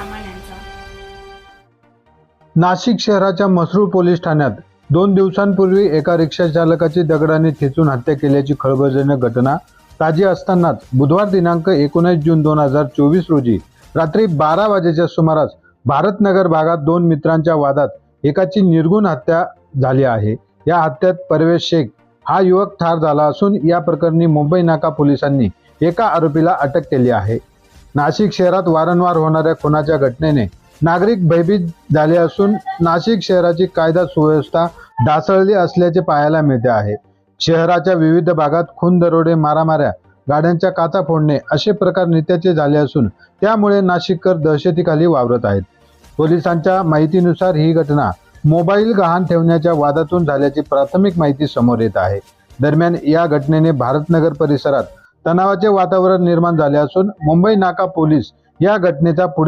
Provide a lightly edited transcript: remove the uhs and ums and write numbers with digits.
सामान यांचा। नाशिक शहराच्या म्हसरूळ पोलीस ठाण्यात 2 दिवसांपूर्वी एका रिक्षा चालकाची दगडाने ठेचून हत्या केल्याची खळबळजनक घटना ताजी असतानाच बुधवार दिनांक 19 जून 2024 रोजी रात्री 12 वाजेच्या सुमारास भारतनगर भागात 2 मित्रांच्या वादात एकाची निर्घृण हत्या झाली आहे। या हत्येत परवेश शेख हा युवक ठार झाला असून या प्रकरणी मुंबई नाका पोलिसांनी एका आरोपीला अटक केली आहे। नाशिक शहरात वारंवार होणाऱ्या खुनाच्या घटनेने नागरिक भयभीत झाले असून नाशिक शहराची कायदा सुव्यवस्था ढासळली असल्याचे पाहायला मिळते आहे। शहराच्या विविध भागात खून, दरोडे, मारामाऱ्या, गाड्यांच्या काचा फोडणे असे प्रकार नित्याचे झाले असून त्यामुळे नाशिककर दहशतीखाली वावरत आहेत। पोलिसांच्या माहितीनुसार ही घटना मोबाईल गहाण ठेवण्याच्या वादातून झाल्याची प्राथमिक माहिती समोर येत आहे। दरम्यान या घटनेने भारतनगर परिसरात तणावाचे वातावरण निर्माण झाले असून मुंबई नाका पोलीस या घटनेचा पुढील